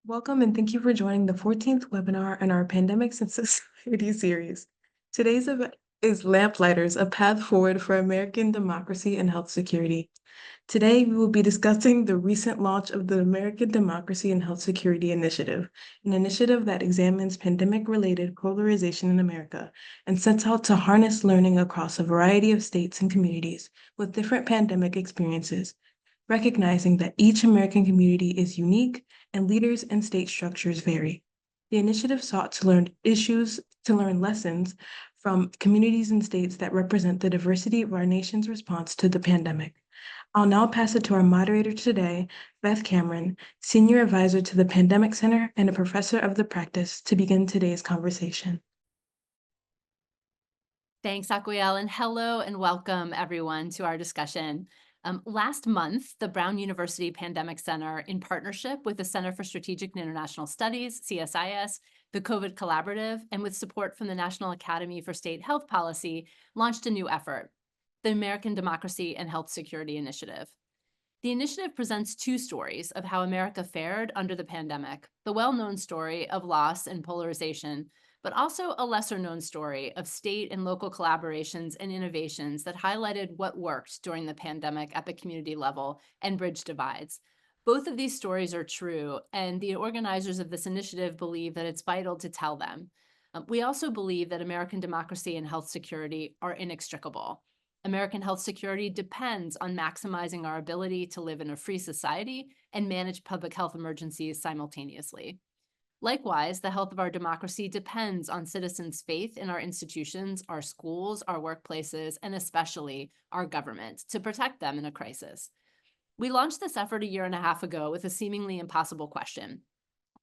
Welcome and thank you for joining the 14th webinar in our Pandemics and Society series. Today's event is Lamplighters, a path forward for American democracy and health security. Today, we will be discussing the recent launch of the American Democracy and Health Security Initiative, an initiative that examines pandemic-related polarization in America and sets out to harness learning across a variety of states and communities with different pandemic experiences, recognizing that each American community is unique and leaders and state structures vary. The initiative sought to learn lessons from communities and states that represent the diversity of our nation's response to the pandemic. I'll now pass it to our moderator today, Beth Cameron, Senior Advisor to the Pandemic Center and a professor of the practice, to begin today's conversation. Thanks, Aquiel, and hello and welcome everyone to our discussion. Last month, the Brown University Pandemic Center, in partnership with the Center for Strategic and International Studies, CSIS, the COVID Collaborative, and with support from the National Academy for State Health Policy, launched a new effort, the American Democracy and Health Security Initiative. The initiative presents two stories of how America fared under the pandemic, the well-known story of loss and polarization, but also a lesser-known story of state and local collaborations and innovations that highlighted what worked during the pandemic at the community level and bridged divides. Both of these stories are true, and the organizers of this initiative believe that it's vital to tell them. We also believe that American democracy and health security are inextricable. American health security depends on maximizing our ability to live in a free society and manage public health emergencies simultaneously. Likewise, the health of our democracy depends on citizens' faith in our institutions, our schools, our workplaces, and especially our government to protect them in a crisis. We launched this effort a year and a half ago with a seemingly impossible question.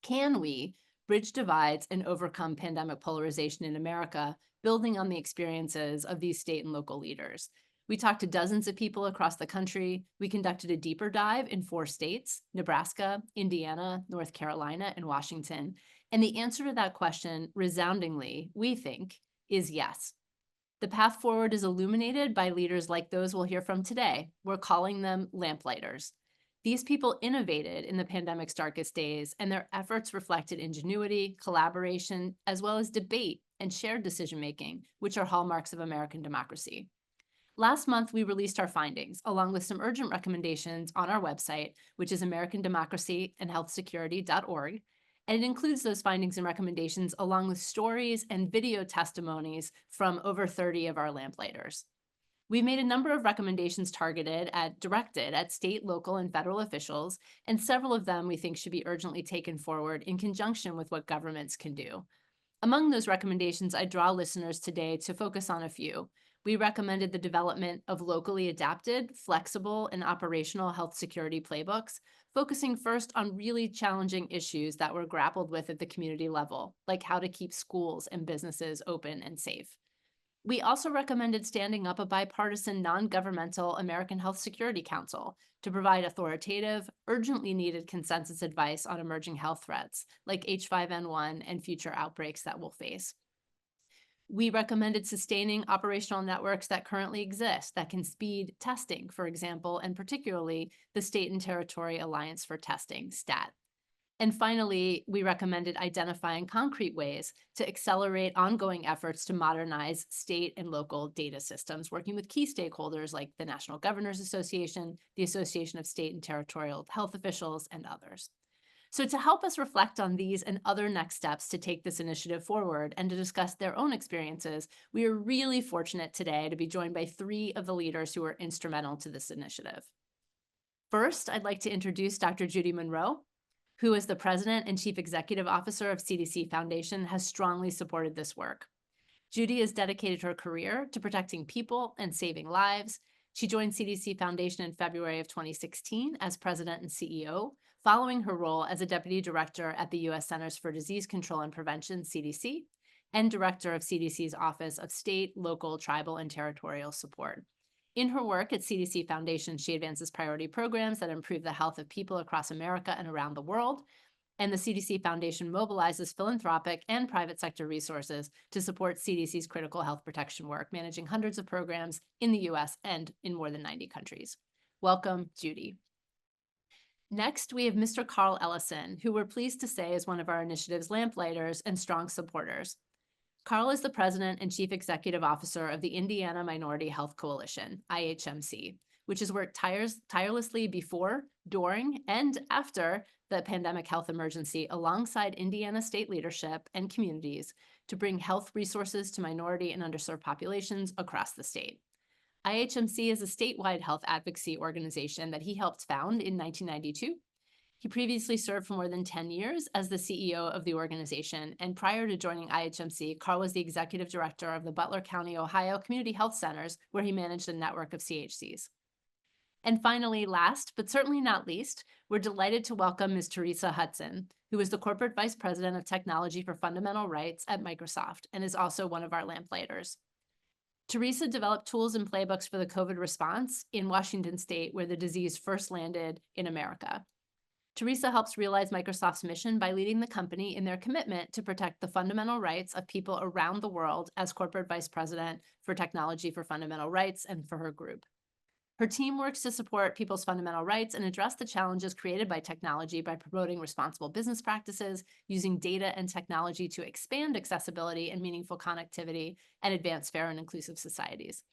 Can we bridge divides and overcome pandemic polarization in America, building on the experiences of these state and local leaders? We talked to dozens of people across the country. We conducted a deeper dive in 4 states, Nebraska, Indiana, North Carolina, and Washington. And the answer to that question, resoundingly, we think, is yes. The path forward is illuminated by leaders like those we'll hear from today. We're calling them lamplighters. These people innovated in the pandemic's darkest days, and their efforts reflected ingenuity, collaboration, as well as debate and shared decision-making, which are hallmarks of American democracy. Last month, we released our findings, along with some urgent recommendations on our website, which is americandemocracyandhealthsecurity.org, and it includes those findings and recommendations along with stories and video testimonies from over 30 of our lamplighters. We made a number of recommendations directed at state, local, and federal officials, and several of them we think should be urgently taken forward in conjunction with what governments can do. Among those recommendations, I draw listeners today to focus on a few. We recommended the development of locally adapted, flexible, and operational health security playbooks, focusing first on really challenging issues that were grappled with at the community level, like how to keep schools and businesses open and safe. We also recommended standing up a bipartisan, non-governmental American Health Security Council to provide authoritative, urgently needed consensus advice on emerging health threats, like H5N1 and future outbreaks that we'll face. We recommended sustaining operational networks that currently exist that can speed testing, for example, and particularly the State and Territory Alliance for Testing, STAT. And finally, we recommended identifying concrete ways to accelerate ongoing efforts to modernize state and local data systems, working with key stakeholders like the National Governors Association, the Association of State and Territorial Health Officials, and others. So to help us reflect on these and other next steps to take this initiative forward and to discuss their own experiences, we are really fortunate today to be joined by 3 of the leaders who were instrumental to this initiative. First, I'd like to introduce Dr. Judy Monroe, who as the President and Chief Executive Officer of CDC Foundation has strongly supported this work. Judy has dedicated her career to protecting people and saving lives. She joined CDC Foundation in February of 2016 as President and CEO, following her role as a Deputy Director at the U.S. Centers for Disease Control and Prevention, CDC, and Director of CDC's Office of State, Local, Tribal, and Territorial Support. In her work at CDC Foundation, she advances priority programs that improve the health of people across America and around the world. And the CDC Foundation mobilizes philanthropic and private sector resources to support CDC's critical health protection work, managing hundreds of programs in the US and in more than 90 countries. Welcome, Judy. Next, we have Mr. Carl Ellison, who we're pleased to say is one of our initiative's lamplighters and strong supporters. Carl is the president and chief executive officer of the Indiana Minority Health Coalition, IHMC, which has worked tirelessly before, during, and after the pandemic health emergency alongside Indiana state leadership and communities to bring health resources to minority and underserved populations across the state. IHMC is a statewide health advocacy organization that he helped found in 1992. He previously served for more than 10 years as the CEO of the organization, and prior to joining IHMC, Carl was the executive director of the Butler County, Ohio Community Health Centers, where he managed a network of CHCs. And finally, last but certainly not least, we're delighted to welcome Ms. Teresa Hudson, who is the Corporate Vice President of Technology for Fundamental Rights at Microsoft and is also one of our lamplighters. Teresa developed tools and playbooks for the COVID response in Washington state, where the disease first landed in America. Teresa helps realize Microsoft's mission by leading the company in their commitment to protect the fundamental rights of people around the world as Corporate Vice President for Technology for Fundamental Rights and for her group. Her team works to support people's fundamental rights and address the challenges created by technology by promoting responsible business practices, using data and technology to expand accessibility and meaningful connectivity, and advance fair and inclusive societies.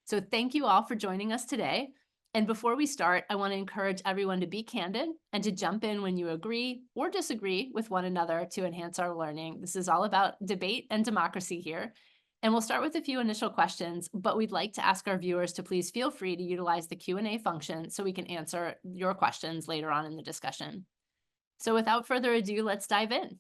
So thank you all for joining us today. And before we start, I want to encourage everyone to be candid and to jump in when you agree or disagree with one another to enhance our learning. This is all about debate and democracy here. And we'll start with a few initial questions, but we'd like to ask our viewers to please feel free to utilize the Q&A function so we can answer your questions later on in the discussion. So without further ado, let's dive in.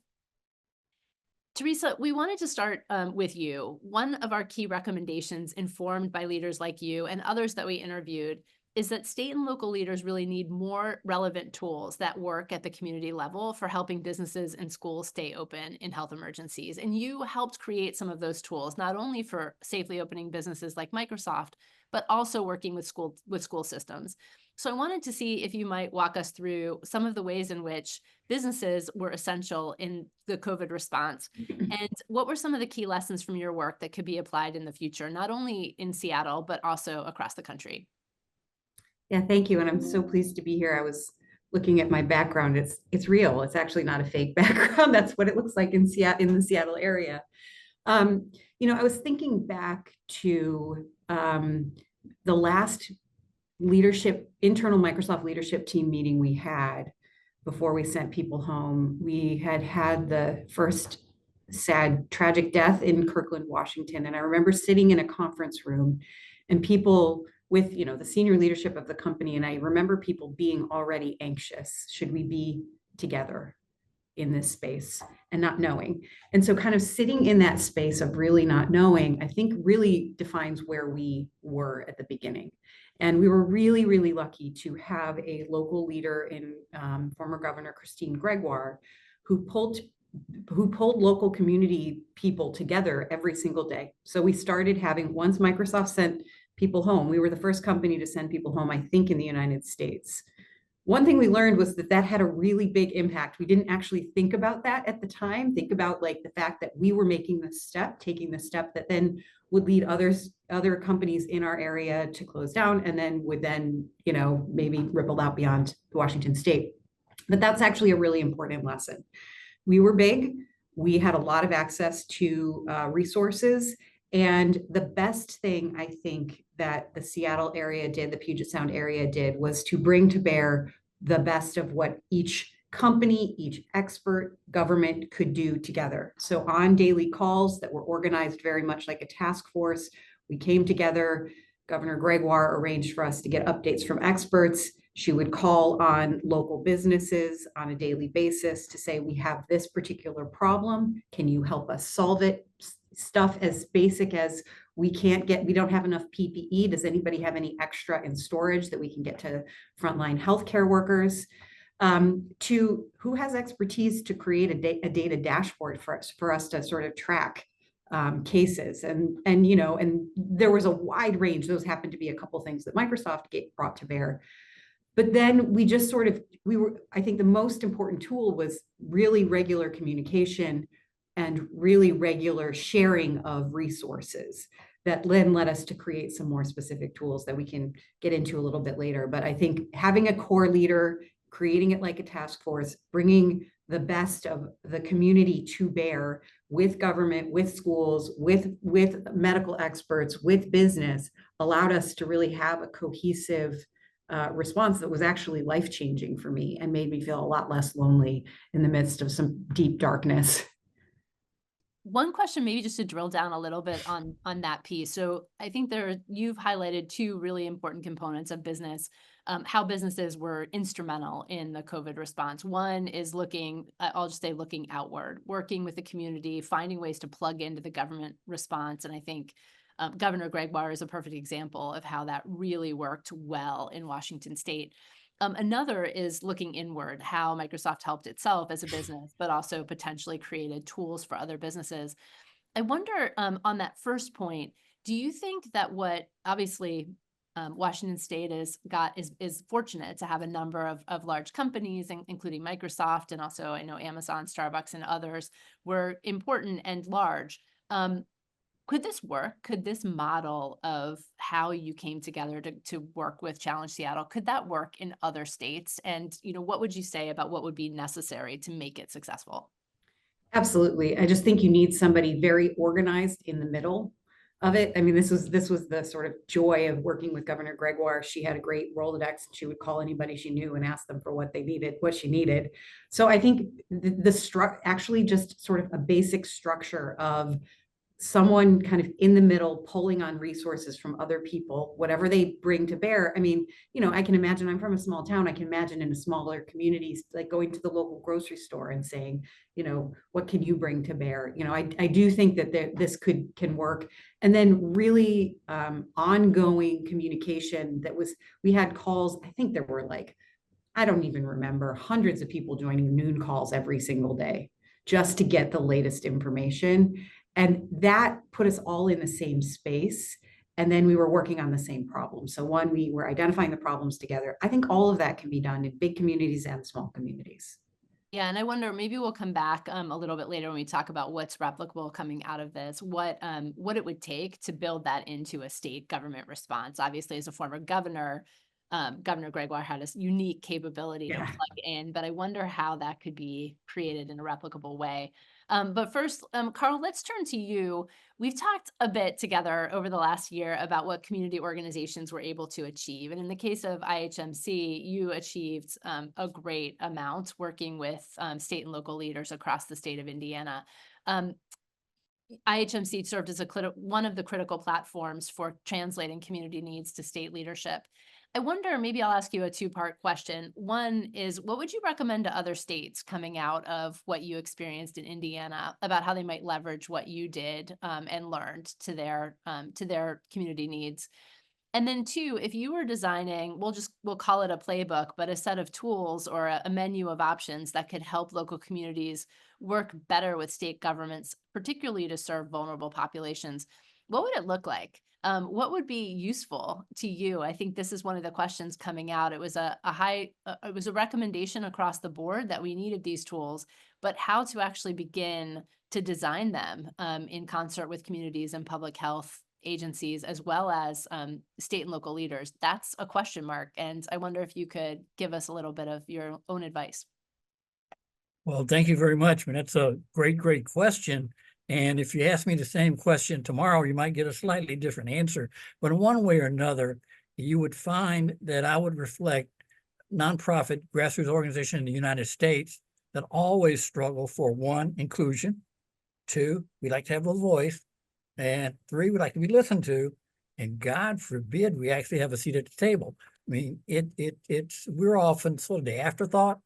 Teresa, we wanted to start with you. One of our key recommendations informed by leaders like you and others that we interviewed is that state and local leaders really need more relevant tools that work at the community level for helping businesses and schools stay open in health emergencies. And you helped create some of those tools, not only for safely opening businesses like Microsoft, but also working with school systems. So I wanted to see if you might walk us through some of the ways in which businesses were essential in the COVID response, and what were some of the key lessons from your work that could be applied in the future, not only in Seattle, but also across the country. Yeah, thank you. And I'm so pleased to be here. I was looking at my background. It's real. It's actually not a fake background. That's what it looks like in the Seattle area. I was thinking back to the last internal Microsoft leadership team meeting we had before we sent people home. We had the first sad, tragic death in Kirkland, Washington. And I remember sitting in a conference room and people with, the senior leadership of the company. And I remember people being already anxious. Should we be together in this space and not knowing? And so kind of sitting in that space of really not knowing, I think really defines where we were at the beginning. And we were really, really lucky to have a local leader in former Governor Christine Gregoire, who pulled local community people together every single day. So we started having, once Microsoft sent people home, we were the first company to send people home, I think, in the United States. One thing we learned was that had a really big impact. We didn't actually think about that at the time, think about like the fact that we were taking the step that then would lead other companies in our area to close down, and then would maybe ripple out beyond Washington state. But that's actually a really important lesson. We were big. We had a lot of access to resources. And the best thing I think that the Seattle area did, the Puget Sound area did, was to bring to bear the best of what each company, each expert, government could do together. So on daily calls that were organized very much like a task force, we came together. Governor Gregoire arranged for us to get updates from experts. She would call on local businesses on a daily basis to say, we have this particular problem. Can you help us solve it? Stuff as basic as we don't have enough PPE. Does anybody have any extra in storage that we can get to frontline healthcare workers? To who has expertise to create a data dashboard for us to sort of track cases, and there was a wide range. Those happened to be a couple things that Microsoft brought to bear. But then we just I think the most important tool was really regular communication and really regular sharing of resources that then led us to create some more specific tools that we can get into a little bit later. But I think having a core leader creating it like a task force, bringing the best of the community to bear with government, with schools, with medical experts, with business, allowed us to really have a cohesive response that was actually life-changing for me and made me feel a lot less lonely in the midst of some deep darkness. One question, maybe just to drill down a little bit on that piece. So I think you've highlighted two really important components of business, how businesses were instrumental in the COVID response. One is I'll just say looking outward, working with the community, finding ways to plug into the government response. And I think Governor Gregoire is a perfect example of how that really worked well in Washington State. Another is looking inward, how Microsoft helped itself as a business, but also potentially created tools for other businesses. I wonder on that first point, do you think that obviously Washington State is fortunate to have a number of large companies, including Microsoft, and also I know Amazon, Starbucks, and others were important and large. Could this work? Could this model of how you came together to work with Challenge Seattle, could that work in other states? And, what would you say about what would be necessary to make it successful? Absolutely. I just think you need somebody very organized in the middle of it. I mean, this was the sort of joy of working with Governor Gregoire. She had a great Rolodex, and she would call anybody she knew and ask them for what she needed. So I think actually just sort of a basic structure of someone kind of in the middle, pulling on resources from other people, whatever they bring to bear. I mean, I can imagine, I'm from a small town. I can imagine in a smaller communities, like going to the local grocery store and saying, what can you bring to bear? I do think that this can work. And then really ongoing communication we had calls. I think there were I don't even remember, hundreds of people joining noon calls every single day just to get the latest information. And that put us all in the same space. And then we were working on the same problem. So we were identifying the problems together. I think all of that can be done in big communities and small communities. Yeah, and I wonder, maybe we'll come back a little bit later when we talk about what's replicable coming out of this, what it would take to build that into a state government response. Obviously, as a former governor, Governor Gregoire had a unique capability to plug in, but I wonder how that could be created in a replicable way. But first, Carl, let's turn to you. We've talked a bit together over the last year about what community organizations were able to achieve. And in the case of IHMC, you achieved a great amount working with state and local leaders across the state of Indiana. IHMC served as one of the critical platforms for translating community needs to state leadership. I wonder, maybe I'll ask you a two-part question. One is, what would you recommend to other states coming out of what you experienced in Indiana about how they might leverage what you did and learned to their community needs? And then two, if you were designing, we'll call it a playbook, but a set of tools or a menu of options that could help local communities work better with state governments, particularly to serve vulnerable populations, what would it look like? What would be useful to you? I think this is one of the questions coming out. It was it was a recommendation across the board that we needed these tools, but how to actually begin to design them in concert with communities and public health agencies, as well as state and local leaders. That's a question mark. And I wonder if you could give us a little bit of your own advice. Well, thank you very much. I mean, that's a great question. And if you ask me the same question tomorrow, you might get a slightly different answer. But in one way or another, you would find that I would reflect nonprofit grassroots organization in the United States that always struggle for, one, inclusion. Two, we like to have a voice. And three, we like to be listened to. And God forbid we actually have a seat at the table. I mean, we're often sort of the afterthought.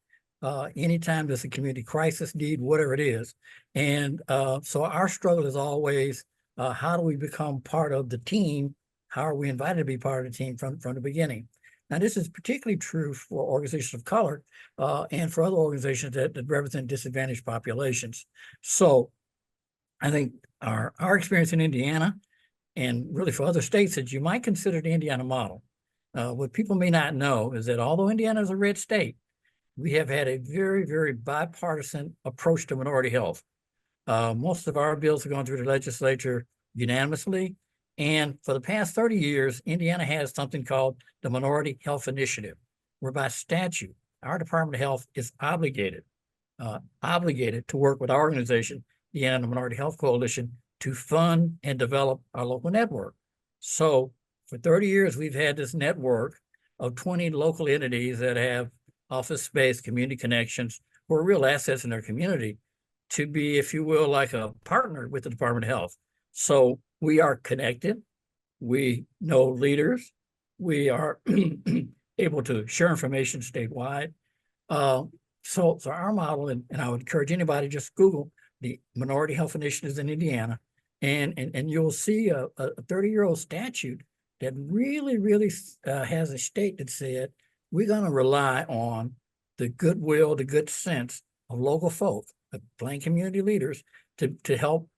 Anytime there's a community crisis need, whatever it is. And so our struggle is always, how do we become part of the team? How are we invited to be part of the team from the beginning? Now, this is particularly true for organizations of color and for other organizations that represent disadvantaged populations. So I think our experience in Indiana, and really for other states, that you might consider the Indiana model. What people may not know is that although Indiana is a red state, we have had a very, very bipartisan approach to minority health. Most of our bills have gone through the legislature unanimously. And for the past 30 years, Indiana has something called the Minority Health Initiative, where by statute, our Department of Health is obligated to work with our organization, the Indiana Minority Health Coalition, to fund and develop our local network. So for 30 years, we've had this network of 20 local entities that have office space, community connections, who are real assets in their community, to be, if you will, like a partner with the Department of Health. So we are connected. We know leaders. We are able to share information statewide. So our model, and I would encourage anybody, just Google the Minority Health Initiatives in Indiana, and you'll see a 30-year-old statute that really has a state that said, we're going to rely on the goodwill, the good sense of local folk, of plain community leaders, to help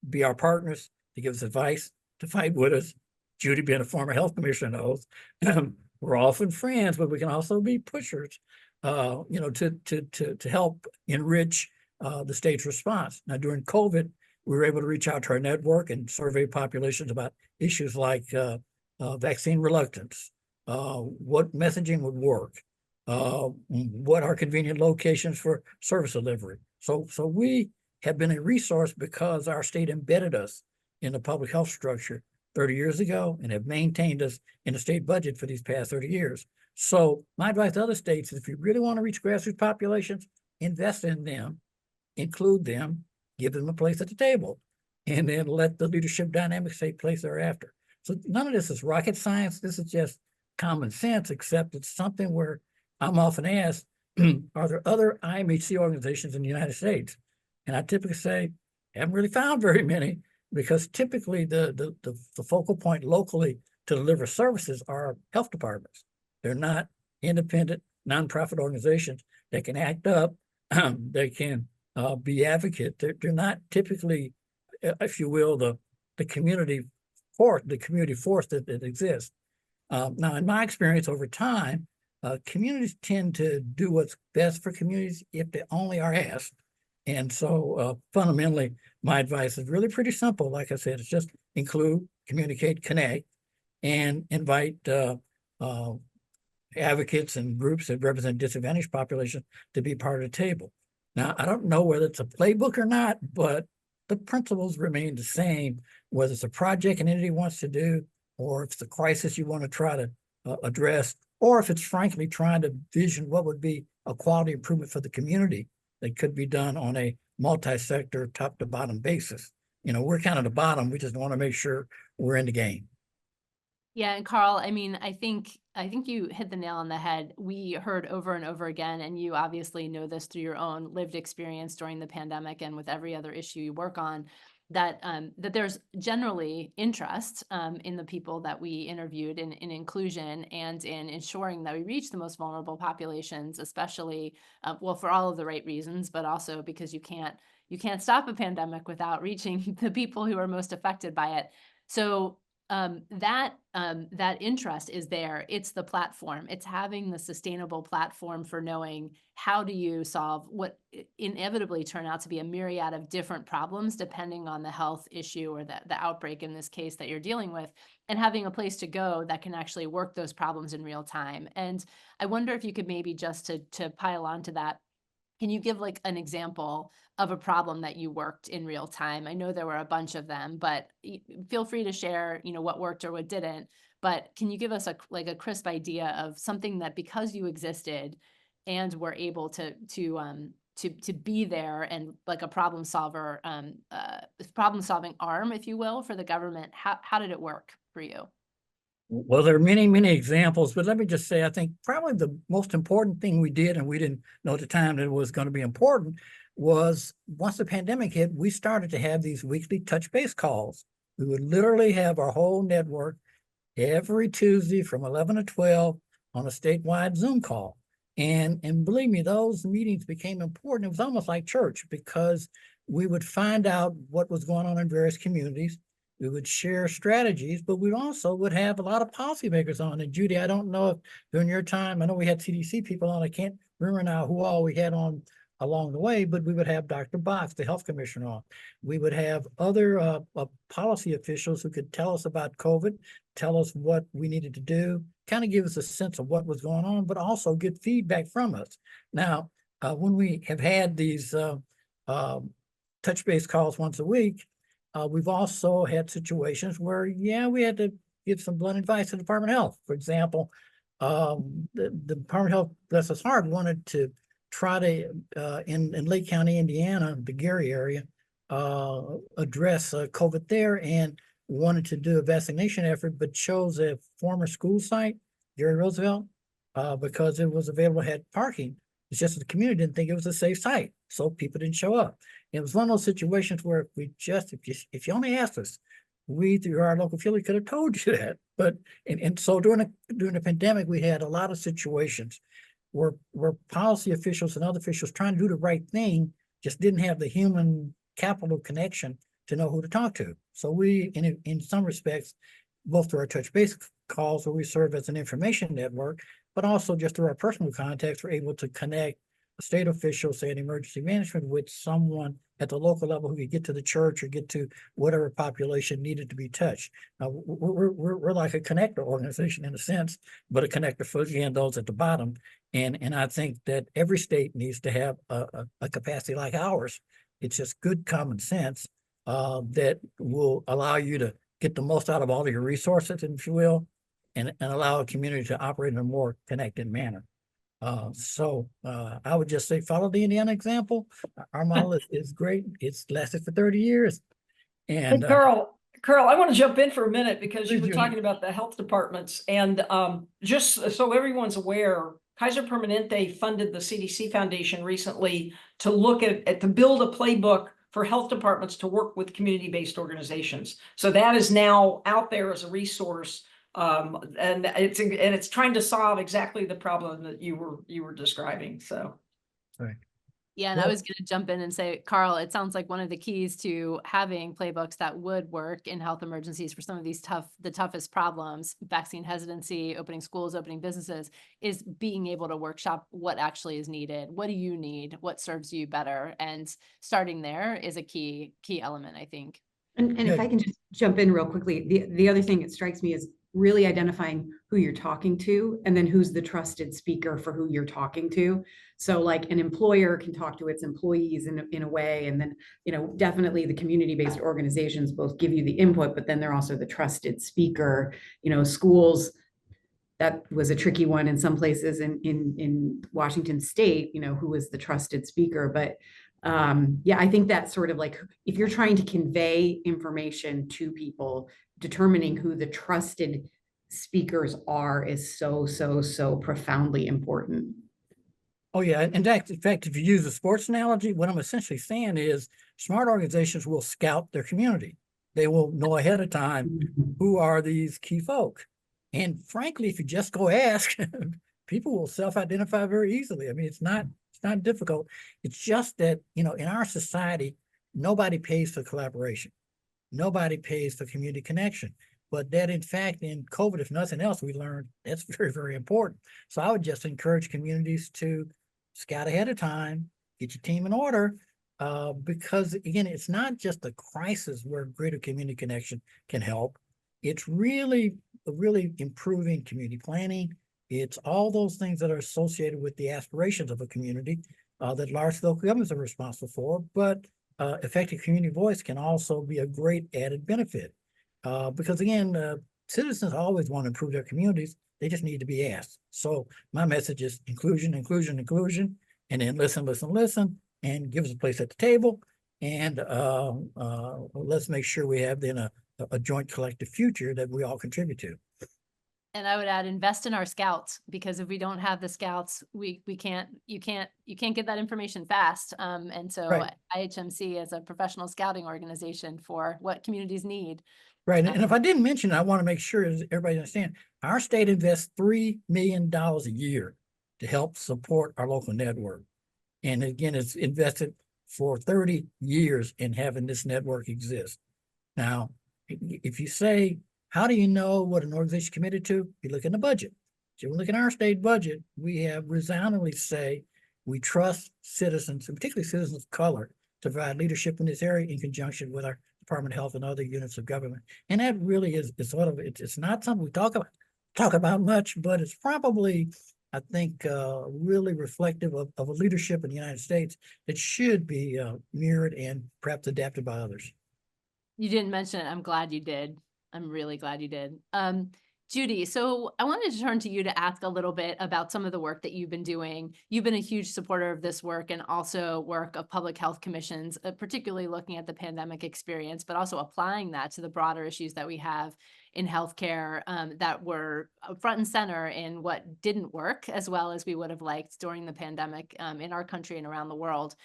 be our partners, to give us advice, to fight with us. Judy, being a former health commissioner, knows we're often friends, but we can also be pushers, to help enrich the state's response. Now, during COVID, we were able to reach out to our network and survey populations about issues like vaccine reluctance, what messaging would work, what are convenient locations for service delivery. So we have been a resource because our state embedded us in the public health structure 30 years ago and have maintained us in the state budget for these past 30 years. So my advice to other states is, if you really want to reach grassroots populations, invest in them, include them, give them a place at the table, and then let the leadership dynamics take place thereafter. So none of this is rocket science. This is just common sense, except it's something where I'm often asked, are there other IMHC organizations in the United States? And I typically say, haven't really found very many, because typically the focal point locally to deliver services are health departments. They're not independent nonprofit organizations that can act up, they can be advocate. They're not typically, if you will, the community force, that exists. Now, in my experience over time, communities tend to do what's best for communities if they only are asked. And so fundamentally, my advice is really pretty simple. Like I said, it's just include, communicate, connect, and invite advocates and groups that represent disadvantaged populations to be part of the table. Now, I don't know whether it's a playbook or not, but the principles remain the same, whether it's a project an entity wants to do, or if it's a crisis you want to try to address, or if it's frankly trying to vision what would be a quality improvement for the community that could be done on a multi-sector, top to bottom basis. We're kind of the bottom. We just want to make sure we're in the game. Yeah, and Carl, I mean, I think you hit the nail on the head. We heard over and over again, and you obviously know this through your own lived experience during the pandemic and with every other issue you work on, that that there's generally interest in the people that we interviewed in inclusion and in ensuring that we reach the most vulnerable populations, especially well, for all of the right reasons, but also because you can't stop a pandemic without reaching the people who are most affected by it. So that interest is there. It's the platform. It's having the sustainable platform for knowing how do you solve what inevitably turn out to be a myriad of different problems depending on the health issue or the outbreak in this case that you're dealing with, and having a place to go that can actually work those problems in real time. And I wonder if you could maybe just to pile on to that, can you give like an example of a problem that you worked in real time? I know there were a bunch of them, but feel free to share, what worked or what didn't. But can you give us a crisp idea of something that, because you existed and were able to be there and like a problem solver, problem solving arm, if you will, for the government, how did it work for you? Well, there are many examples, but let me just say, I think probably the most important thing we did, and we didn't know at the time that it was going to be important, was once the pandemic hit, we started to have these weekly touch base calls. We would literally have our whole network every Tuesday from 11 to 12 on a statewide Zoom call. And believe me, those meetings became important. It was almost like church, because we would find out what was going on in various communities. We would share strategies, but we also would have a lot of policymakers on. And Judy, I don't know if during your time, I know we had CDC people on. I can't remember now who all we had on along the way, but we would have Dr. Box, the health commissioner on. We would have other policy officials who could tell us about COVID, tell us what we needed to do, kind of give us a sense of what was going on, but also get feedback from us. Now, when we have had these touch base calls once a week, we've also had situations where, yeah, we had to give some blunt advice to the Department of Health. For example, the Department of Health, bless us heart, wanted to try to, in Lake County, Indiana, the Gary area, address COVID there and wanted to do a vaccination effort, but chose a former school site, Gary Roosevelt, because it was available, had parking. It's just the community didn't think it was a safe site, so people didn't show up. It was one of those situations where if you only asked us, we through our local affiliate could have told you that. But and so during the pandemic, we had a lot of situations where policy officials and other officials trying to do the right thing just didn't have the human capital connection to know who to talk to. So we, in some respects, both through our touch base calls where we serve as an information network, but also just through our personal contacts, we're able to connect a state official, say in emergency management, with someone at the local level who could get to the church or get to whatever population needed to be touched. Now, we're like a connector organization in a sense, but a connector for, again, those at the bottom. And I think that every state needs to have a capacity like ours. It's just good common sense that will allow you to get the most out of all of your resources, if you will, and allow a community to operate in a more connected manner. So I would just say follow the Indiana example. Our model is great. It's lasted for 30 years. And Hey, Carl, I want to jump in for a minute because you Please, were Judy. talking about the health departments, and just so everyone's aware, Kaiser Permanente funded the CDC Foundation recently to look at to build a playbook for health departments to work with community-based organizations. So that is now out there as a resource. And it's trying to solve exactly the problem that you were describing. So Yeah, and I Well- was going to jump in and say, Carl, it sounds like one of the keys to having playbooks that would work in health emergencies for some of these the toughest problems, vaccine hesitancy, opening schools, opening businesses, is being able to workshop what actually is needed. What do you need? What serves you better? And starting there is a key element, I think. And if Yeah. I can just jump in real quickly, the other thing that strikes me is really identifying who you're talking to and then who's the trusted speaker for who you're talking to. So like an employer can talk to its employees in a way, and then, definitely the community-based organizations both give you the input, but then they're also the trusted speaker. Schools, that was a tricky one in some places in Washington State, who was the trusted speaker. But yeah, I think that's sort of like, if you're trying to convey information to people, determining who the trusted speakers are is so profoundly important. Oh, yeah. In fact, if you use a sports analogy, what I'm essentially saying is smart organizations will scout their community. They will know ahead of time who are these key folk. And frankly, if you just go ask, people will self-identify very easily. I mean, it's not difficult. It's just that, in our society, nobody pays for collaboration. Nobody pays for community connection. But that, in fact, in COVID, if nothing else, we learned that's very, very important. So I would just encourage communities to scout ahead of time, get your team in order, because again, it's not just a crisis where greater community connection can help. It's really improving community planning. It's all those things that are associated with the aspirations of a community that large local governments are responsible for, but effective community voice can also be a great added benefit. Because again, citizens always want to improve their communities. They just need to be asked. So my message is inclusion, and then listen, and give us a place at the table. And let's make sure we have then a joint collective future that we all contribute to. And I would add, invest in our scouts, because if we don't have the scouts, you can't get that information fast. And so Right. IHMC is a professional scouting organization for what communities need. Right. And if I didn't mention, I want to make sure everybody understands, our state invests $3 million a year to help support our local network. And again, it's invested for 30 years in having this network exist. Now, if you say, how do you know what an organization committed to? You look in the budget. So you look at our state budget, we have resoundingly say We trust citizens, and particularly citizens of color, to provide leadership in this area in conjunction with our Department of Health and other units of government. And that really is sort of, it's not something we talk about much, but it's probably, I think, really reflective of a leadership in the United States that should be mirrored and perhaps adapted by others. You didn't mention it. I'm glad you did. I'm really glad you did. Judy, so I wanted to turn to you to ask a little bit about some of the work that you've been doing. You've been a huge supporter of this work and also work of public health commissions, particularly looking at the pandemic experience, but also applying that to the broader issues that we have in healthcare that were front and center in what didn't work as well as we would have liked during the pandemic in our country and around the world.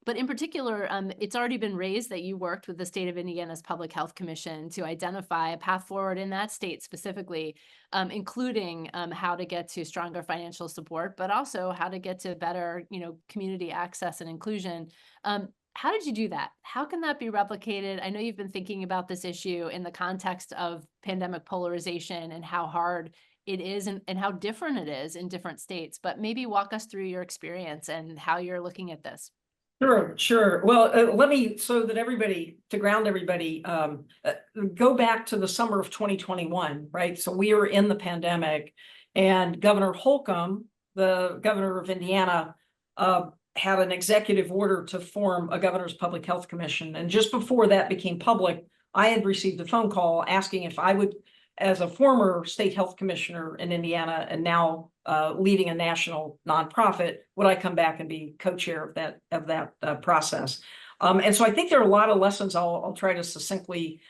But in particular, it's already been raised that you worked with the state of Indiana's Public Health Commission to identify a path forward in that state specifically, including how to get to stronger financial support, but also how to get to better, community access and inclusion. How did you do that? How can that be replicated? I know you've been thinking about this issue in the context of pandemic polarization and how hard it is and how different it is in different states, but maybe walk us through your experience and how you're looking at this. Sure. Well, let me, so that everybody, to ground everybody, go back to the summer of 2021, right? So we were in the pandemic, and Governor Holcomb, the governor of Indiana, had an executive order to form a governor's public health commission. And just before that became public, I had received a phone call asking if I would, as a former state health commissioner in Indiana and now leading a national nonprofit, would I come back and be co-chair of that process? And so I think there are a lot of lessons I'll try to succinctly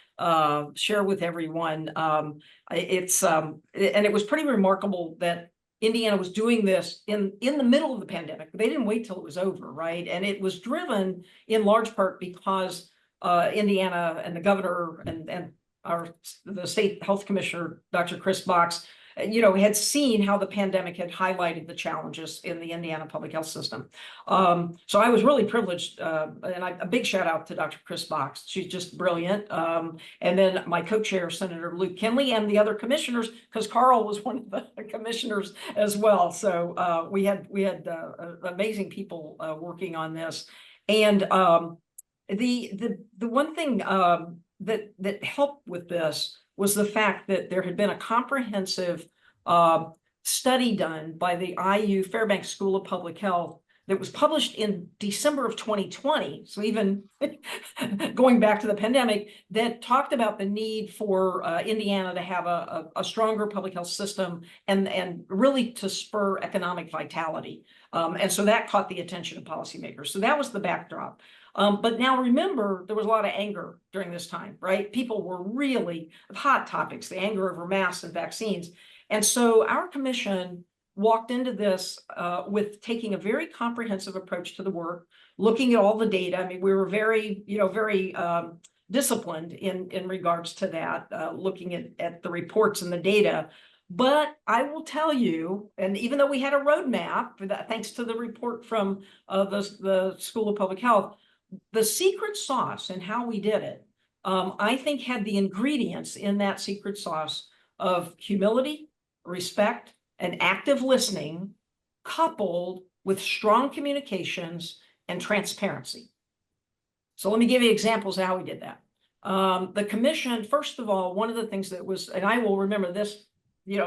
share with everyone. And it was pretty remarkable that Indiana was doing this in the middle of the pandemic. They didn't wait till it was over, right? And it was driven in large part because Indiana and the governor and the state health commissioner, Dr. Chris Box, had seen how the pandemic had highlighted the challenges in the Indiana public health system. So I was really privileged, and a big shout out to Dr. Chris Box. She's just brilliant. And then my co-chair, Senator Luke Kinley, and the other commissioners, because Carl was one of the commissioners as well. So we had amazing people working on this. And the one thing that helped with this was the fact that there had been a comprehensive study done by the IU Fairbanks School of Public Health that was published in December of 2020. So even going back to the pandemic, that talked about the need for Indiana to have a stronger public health system and really to spur economic vitality. And so that caught the attention of policymakers. So that was the backdrop. But now remember, there was a lot of anger during this time, right? People were really hot topics, the anger over masks and vaccines. And so our commission walked into this with taking a very comprehensive approach to the work, looking at all the data. I mean, we were very disciplined in regards to that, looking at the reports and the data. But I will tell you, and even though we had a roadmap for that, thanks to the report from the School of Public Health, the secret sauce and how we did it, I think had the ingredients in that secret sauce of humility, respect, and active listening, coupled with strong communications and transparency. So let me give you examples of how we did that. The commission, first of all, one of the things that was, and I will remember this,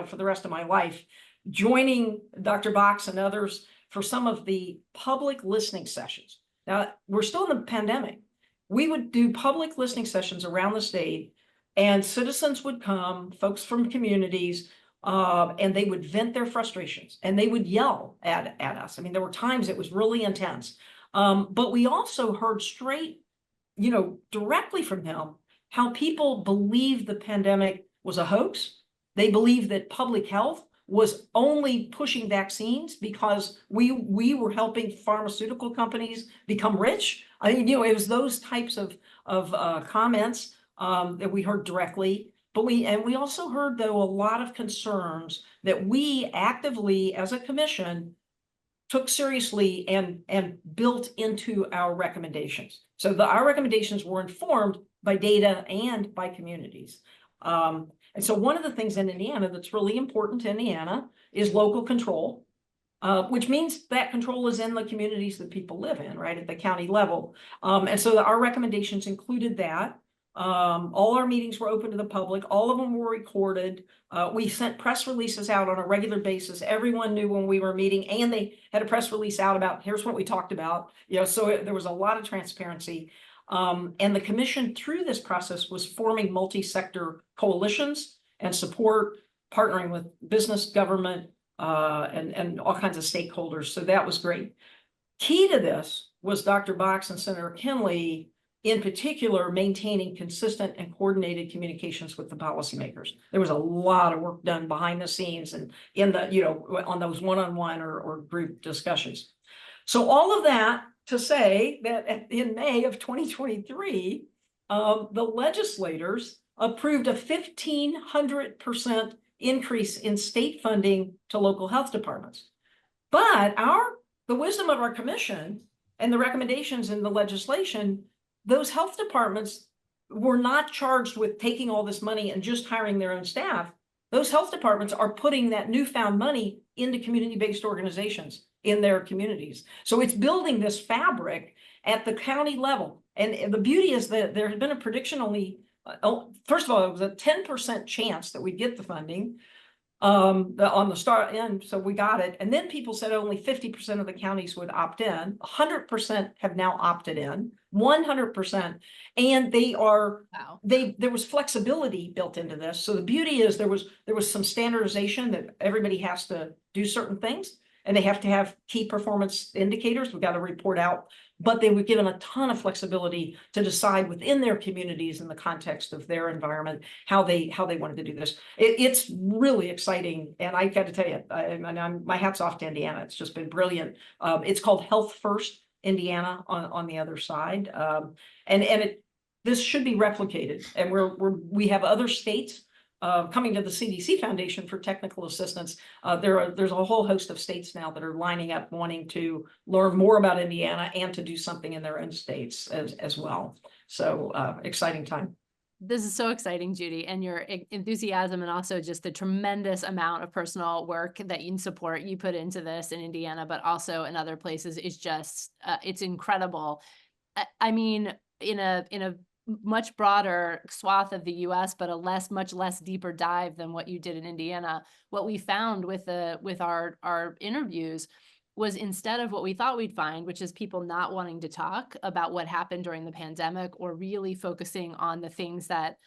for the rest of my life, joining Dr. Box and others for some of the public listening sessions. Now, we're still in the pandemic. We would do public listening sessions around the state, and citizens would come, folks from communities, and they would vent their frustrations, and they would yell at us. I mean, there were times it was really intense. But we also heard straight, directly from them, how people believed the pandemic was a hoax. They believed that public health was only pushing vaccines because we were helping pharmaceutical companies become rich. I mean, it was those types of comments that we heard directly. But we also heard, though, a lot of concerns that we actively, as a commission, took seriously and built into our recommendations. So our recommendations were informed by data and by communities. And so one of the things in Indiana that's really important to Indiana is local control. which means that control is in the communities that people live in, right, at the county level. And so our recommendations included that. All our meetings were open to the public. All of them were recorded. We sent press releases out on a regular basis. Everyone knew when we were meeting, and they had a press release out about, here's what we talked about. So there was a lot of transparency. And the commission through this process was forming multi-sector coalitions and support, partnering with business, government, and all kinds of stakeholders. So that was great. Key to this was Dr. Box and Senator Kinley, in particular, maintaining consistent and coordinated communications with the policymakers. There was a lot of work done behind the scenes and in the, on those one-on-one or group discussions. So all of that to say that in May of 2023, the legislators approved a 1,500% increase in state funding to local health departments. But the wisdom of our commission and the recommendations in the legislation, those health departments were not charged with taking all this money and just hiring their own staff. Those health departments are putting that newfound money into community-based organizations in their communities. So it's building this fabric at the county level. And the beauty is that there had been a prediction only, first of all, it was a 10% chance that we'd get the funding on the start end. So we got it. And then people said only 50% of the counties would opt in. 100% have now opted in, 100%. And there was flexibility built into this. So the beauty is there was some standardization that everybody has to do certain things, and they have to have key performance indicators. We've got to report out, but they were given a ton of flexibility to decide within their communities in the context of their environment, how they wanted to do this. It's really exciting. And I got to tell you, my hat's off to Indiana. It's just been brilliant. It's called Health First Indiana on the other side. This should be replicated. And we have other states coming to the CDC Foundation for technical assistance. There's a whole host of states now that are lining up wanting to learn more about Indiana and to do something in their own states as well. So exciting time. This is so exciting, Judy, and your enthusiasm and also just the tremendous amount of personal work that you support you put into this in Indiana, but also in other places is just, it's incredible. I mean, in a much broader swath of the US, but a much less deeper dive than what you did in Indiana. What we found with our interviews was, instead of what we thought we'd find, which is people not wanting to talk about what happened during the pandemic or really focusing on the things that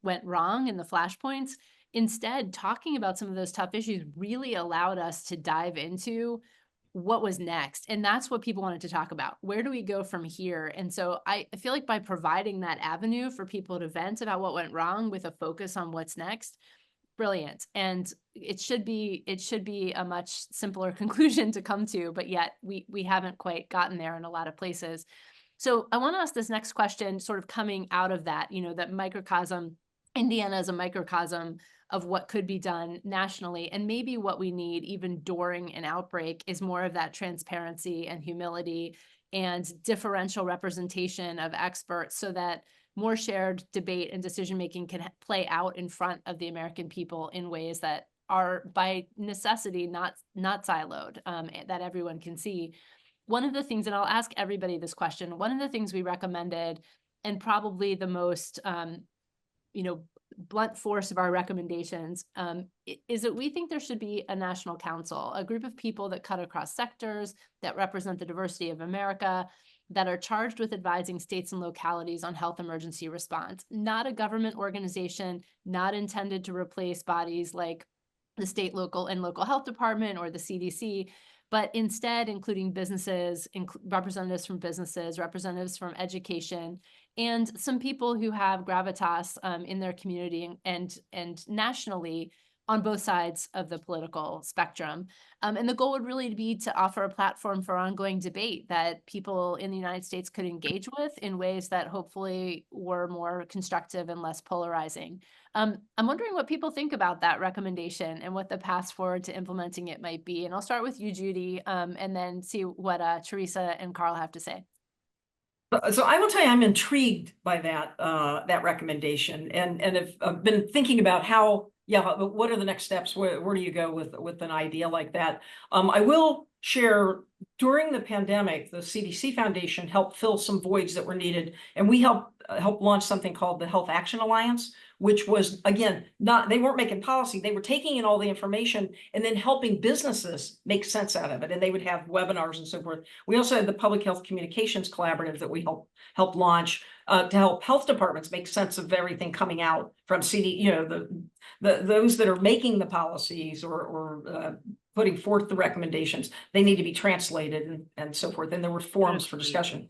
went wrong and the flashpoints, instead talking about some of those tough issues really allowed us to dive into what was next. And that's what people wanted to talk about. Where do we go from here? And so I feel like by providing that avenue for people to vent about what went wrong with a focus on what's next, brilliant. And it should be a much simpler conclusion to come to, but yet we haven't quite gotten there in a lot of places. So I want to ask this next question, sort of coming out of that, that microcosm. Indiana is a microcosm of what could be done nationally. And maybe what we need even during an outbreak is more of that transparency and humility and differential representation of experts, so that more shared debate and decision-making can play out in front of the American people in ways that are by necessity not siloed, that everyone can see. One of the things, and I'll ask everybody this question, one of the things we recommended, and probably the most blunt force of our recommendations, is that we think there should be a national council, a group of people that cut across sectors, that represent the diversity of America, that are charged with advising states and localities on health emergency response. Not a government organization, not intended to replace bodies like the state, local health department or the CDC, but instead including businesses, representatives from businesses, representatives from education, and some people who have gravitas in their community and nationally on both sides of the political spectrum. And the goal would really be to offer a platform for ongoing debate that people in the United States could engage with in ways that hopefully were more constructive and less polarizing. I'm wondering what people think about that recommendation and what the path forward to implementing it might be. And I'll start with you, Judy, and then see what Teresa and Carl have to say. So I will tell you, I'm intrigued by that recommendation, and have been thinking about how yeah, but what are the next steps? Where do you go with an idea like that? I will share, during the pandemic, the CDC Foundation helped fill some voids that were needed, and we helped launch something called the Health Action Alliance, which was, again, they weren't making policy, they were taking in all the information and then helping businesses make sense out of it, and they would have webinars and so forth. We also had the Public Health Communications Collaborative that we helped launch to help health departments make sense of everything coming out from those that are making the policies or putting forth the recommendations. They need to be translated and so forth. And there were forums for discussion.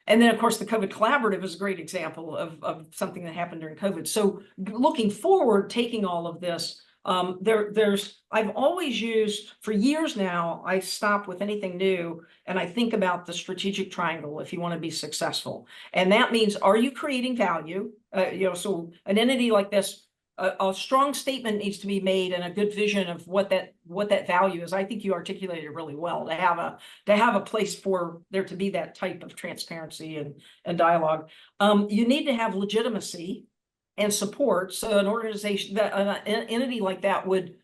And then, of course, the COVID Collaborative is a great example of something that happened during COVID. So looking forward, taking all of this, I've always used, for years now, I stop with anything new and I think about the strategic triangle if you want to be successful. And that means, are you creating value? So an entity like this, a strong statement needs to be made and a good vision of what that value is. I think you articulated it really well, to have a place for there to be that type of transparency and dialogue. You need to have legitimacy and support. So an organization, that an entity like that would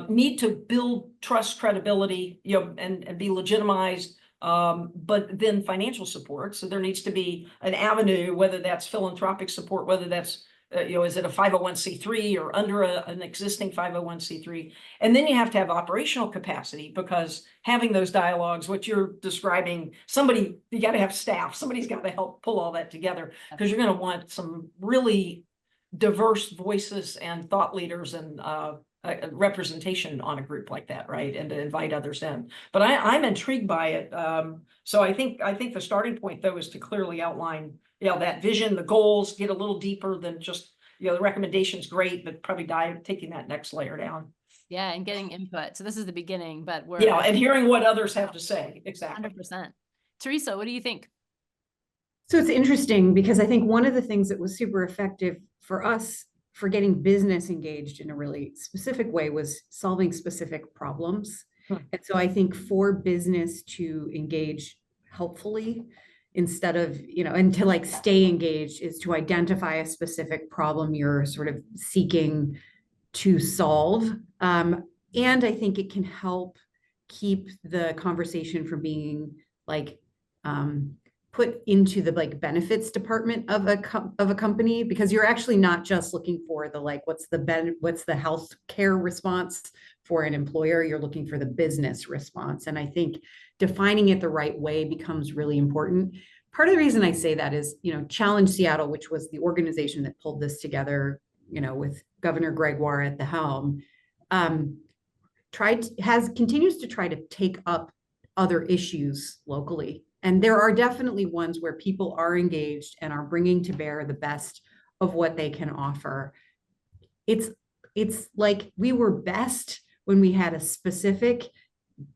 need to build trust, credibility, and be legitimized. But then financial support. So there needs to be an avenue, whether that's philanthropic support, whether that's is it a 501c3 or under an existing 501c3? And then you have to have operational capacity, because having those dialogues, what you're describing, you got to have staff. Somebody's got to help pull all that together, because you're going to want some really diverse voices and thought leaders and representation on a group like that, right? And to invite others in. But I'm intrigued by it. So I think the starting point, though, is to clearly outline that vision, the goals, get a little deeper than just, the recommendation's great, but probably taking that next layer down. Yeah, and getting input. So this is the beginning, but we're And hearing what others have to say. Exactly. 100%. Teresa, what do you think? So it's interesting, because I think one of the things that was super effective for us for getting business engaged in a really specific way was solving specific problems. And so I think for business to engage helpfully, instead of, and to like stay engaged, is to identify a specific problem you're sort of seeking to solve. And I think it can help keep the conversation from being like put into the like benefits department of a company, because you're actually not just looking for the like what's the health care response for an employer. You're looking for the business response. And I think defining it the right way becomes really important. Part of the reason I say that is, Challenge Seattle, which was the organization that pulled this together, with Governor Gregoire at the helm, continues to try to take up other issues locally. And there are definitely ones where people are engaged and are bringing to bear the best of what they can offer. It's like we were best when we had a specific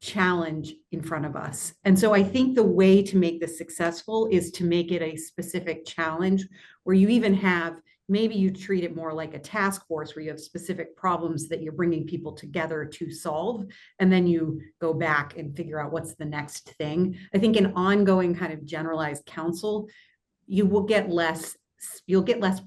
challenge in front of us. And so I think the way to make this successful is to make it a specific challenge, where you even have, maybe you treat it more like a task force, where you have specific problems that you're bringing people together to solve. And then you go back and figure out what's the next thing. I think an ongoing kind of generalized counsel, you'll get less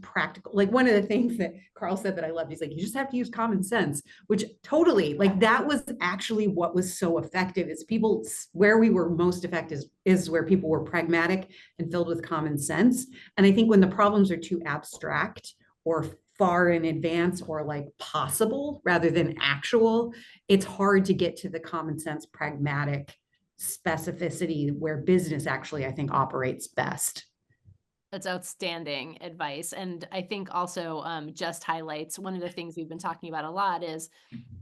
practical. Like one of the things that Carl said that I loved, he's like, you just have to use common sense, which totally, like that was actually what was so effective. Is people, where we were most effective is where people were pragmatic and filled with common sense. And I think when the problems are too abstract or far in advance or like possible rather than actual, it's hard to get to the common sense, pragmatic specificity where business actually, I think, operates best. That's outstanding advice. And I think also just highlights one of the things we've been talking about a lot is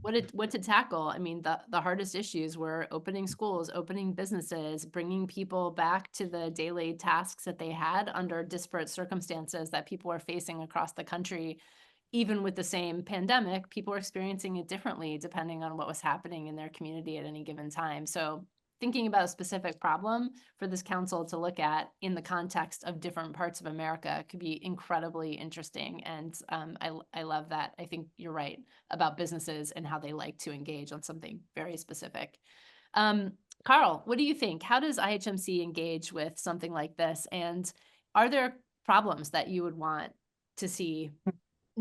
what to tackle. I mean, the hardest issues were opening schools, opening businesses, bringing people back to the daily tasks that they had under disparate circumstances that people are facing across the country. Even with the same pandemic, people are experiencing it differently depending on what was happening in their community at any given time. So thinking about a specific problem for this council to look at in the context of different parts of America could be incredibly interesting. And I love that. I think you're right about businesses and how they like to engage on something very specific. Carl, what do you think? How does IHMC engage with something like this? And are there problems that you would want to see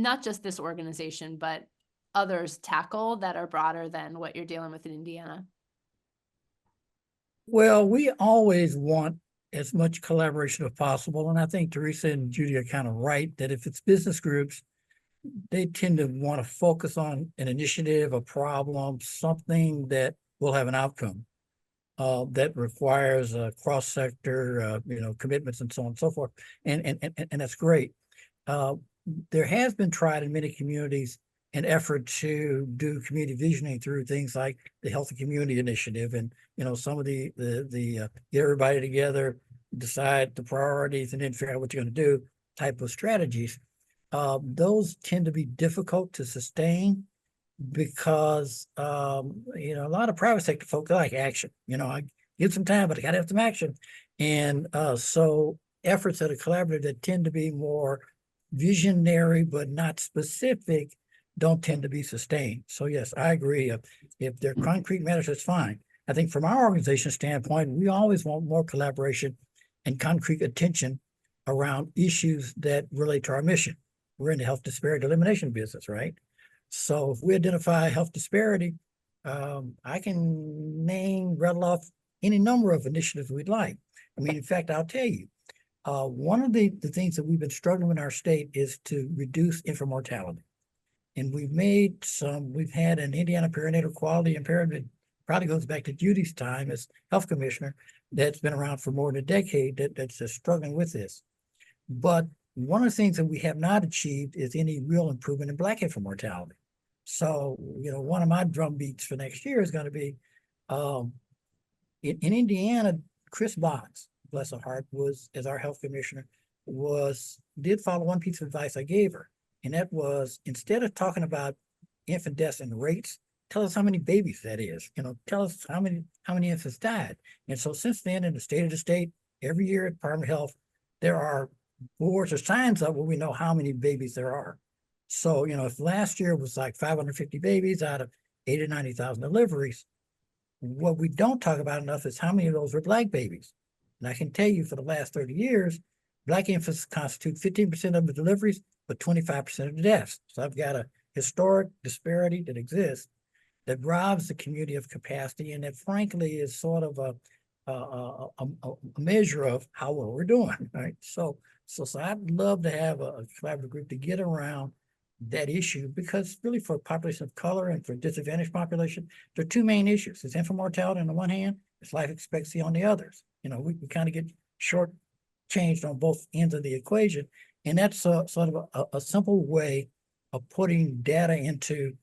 not just this organization, but others tackle that are broader than what you're dealing with in Indiana? Well, we always want as much collaboration as possible. And I think Teresa and Judy are kind of right that if it's business groups, they tend to want to focus on an initiative, a problem, something that will have an outcome that requires cross-sector, commitments and so on and so forth. And that's great. There has been tried in many communities an effort to do community visioning through things like the Healthy Community Initiative and, some of the get everybody together, decide the priorities and then figure out what you're going to do type of strategies. Those tend to be difficult to sustain because, a lot of private sector folks like action, I give some time, but I got to have some action. And so efforts that are collaborative that tend to be more visionary, but not specific, don't tend to be sustained. So yes, I agree. If they're concrete matters, that's fine. I think from our organization standpoint, we always want more collaboration and concrete attention around issues that relate to our mission. We're in the health disparity elimination business, right? So if we identify health disparity, I can rattle off any number of initiatives we'd like. I mean, in fact, I'll tell you, one of the things that we've been struggling in our state is to reduce infant mortality. And we've had an Indiana perinatal quality impairment, probably goes back to Judy's time as health commissioner, that's been around for more than a decade that's just struggling with this. But one of the things that we have not achieved is any real improvement in Black infant mortality. So, one of my drum beats for next year is going to be in Indiana, Chris Boggs, bless her heart, as our health commissioner, did follow one piece of advice I gave her. And that was, instead of talking about infant deaths and rates, tell us how many babies that is. Tell us how many infants died. And so since then, in the state, every year at Department of Health, there are boards or signs up where we know how many babies there are. So, if last year was like 550 babies out of 80,000 to 90,000 deliveries, what we don't talk about enough is how many of those were Black babies. And I can tell you for the last 30 years, Black infants constitute 15% of the deliveries, but 25% of the deaths. So I've got a historic disparity that exists that robs the community of capacity, and that frankly is sort of a measure of how well we're doing, right? So I'd love to have a collaborative group to get around that issue, because really for a population of color and for disadvantaged population, there are two main issues. It's infant mortality on the one hand, it's life expectancy on the others. We kind of get short changed on both ends of the equation. And that's sort of a simple way of putting data into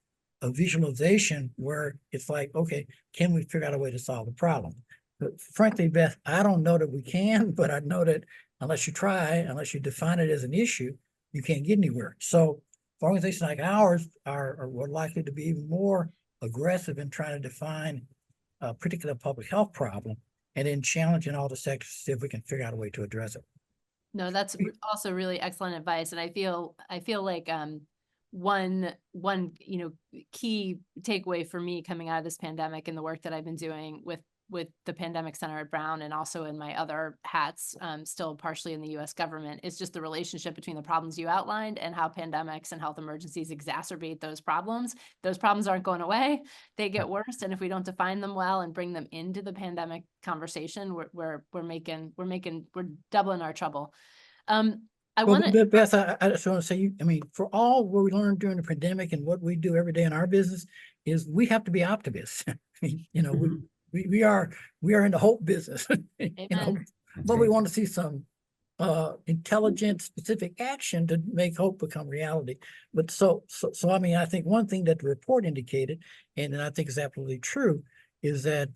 a visualization where it's like, okay, can we figure out a way to solve the problem? But frankly, Beth, I don't know that we can, but I know that unless you try, unless you define it as an issue, you can't get anywhere. So organizations like ours are likely to be more aggressive in trying to define a particular public health problem and then challenging all the sectors to see if we can figure out a way to address it. No, that's also really excellent advice. And I feel like one key takeaway for me coming out of this pandemic and the work that I've been doing with the Pandemic Center at Brown and also in my other hats, still partially in the US government, is just the relationship between the problems you outlined and how pandemics and health emergencies exacerbate those problems. Those problems aren't going away, they get worse. And if we don't define them well and bring them into the pandemic conversation, we're doubling our trouble. Beth, I just want to say, for all what we learned during the pandemic and what we do every day in our business is we have to be optimists. We are in the hope business, but we want to see some intelligent, specific action to make hope become reality. But I think one thing that the report indicated, and I think is absolutely true, is that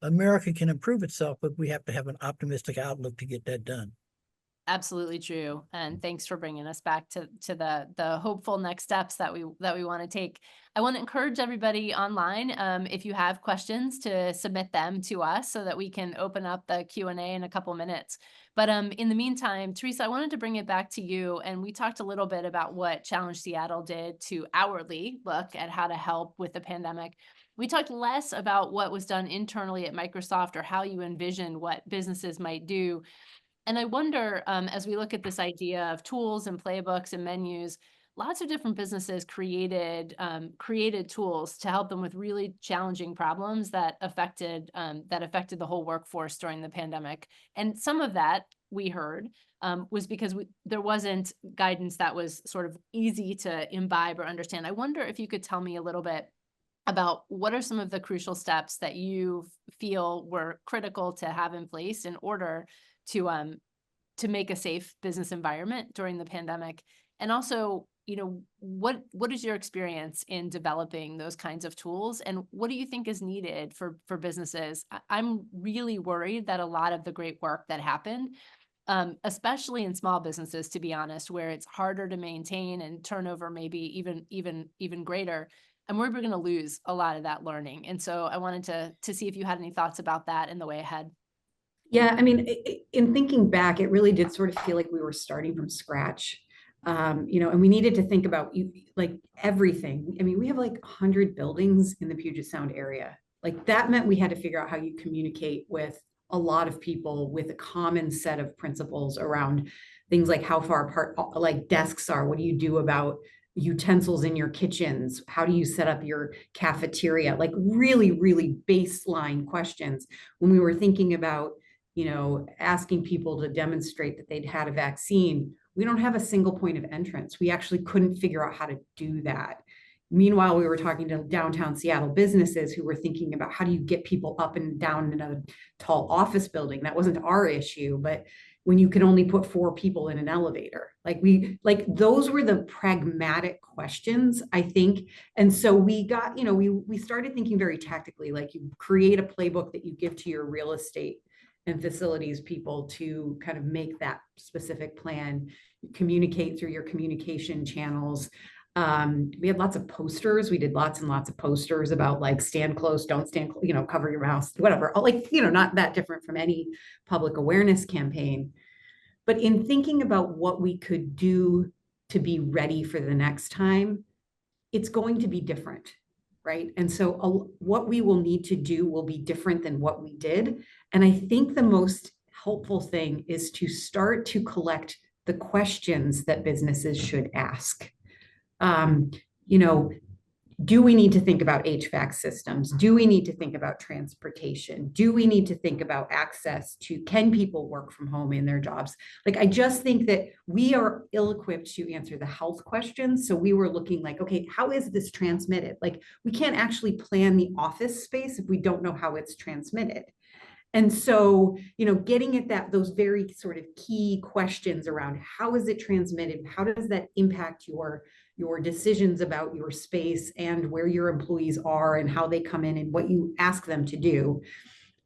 America can improve itself, but we have to have an optimistic outlook to get that done. Absolutely true. And thanks for bringing us back to the hopeful next steps that we want to take. I want to encourage everybody online, if you have questions, to submit them to us so that we can open up the Q&A in a couple minutes. But in the meantime, Teresa, I wanted to bring it back to you. And we talked a little bit about what Challenge Seattle did to hourly look at how to help with the pandemic. We talked less about what was done internally at Microsoft or how you envision what businesses might do. And I wonder, as we look at this idea of tools and playbooks and menus, lots of different businesses created tools to help them with really challenging problems that affected the whole workforce during the pandemic. And some of that we heard was because there wasn't guidance that was sort of easy to imbibe or understand. I wonder if you could tell me a little bit about what are some of the crucial steps that you feel were critical to have in place in order to make a safe business environment during the pandemic. And also, what is your experience in developing those kinds of tools, and what do you think is needed for businesses? I'm really worried that a lot of the great work that happened, especially in small businesses, to be honest, where it's harder to maintain and turnover maybe even greater, I'm worried we're going to lose a lot of that learning. And so I wanted to see if you had any thoughts about that in the way ahead. Yeah, I mean, in thinking back, it really did sort of feel like we were starting from scratch. And we needed to think about like everything. I mean, we have like 100 buildings in the Puget Sound area. Like that meant we had to figure out how you communicate with a lot of people with a common set of principles around things like how far apart like desks are. What do you do about utensils in your kitchens? How do you set up your cafeteria? Like really, really baseline questions when we were thinking about, asking people to demonstrate that they'd had a vaccine. We don't have a single point of entrance. We actually couldn't figure out how to do that. Meanwhile, we were talking to downtown Seattle businesses who were thinking about how do you get people up and down in a tall office building? That wasn't our issue, but when you could only put 4 people in an elevator, those were the pragmatic questions, I think. And so we got, we started thinking very tactically, like you create a playbook that you give to your real estate and facilities people to kind of make that specific plan, communicate through your communication channels. We had lots of posters. We did lots and lots of posters about like stand close, don't stand, cover your mouth, whatever. Not that different from any public awareness campaign. But in thinking about what we could do to be ready for the next time, it's going to be different, right? And so what we will need to do will be different than what we did. And I think the most helpful thing is to start to collect the questions that businesses should ask. Do we need to think about HVAC systems? Do we need to think about transportation? Do we need to think about access to, can people work from home in their jobs? I just think that we are ill-equipped to answer the health questions. So we were looking like, okay, how is this transmitted? We can't actually plan the office space if we don't know how it's transmitted. And so, getting at those very sort of key questions around how is it transmitted? How does that impact your decisions about your space and where your employees are and how they come in and what you ask them to do?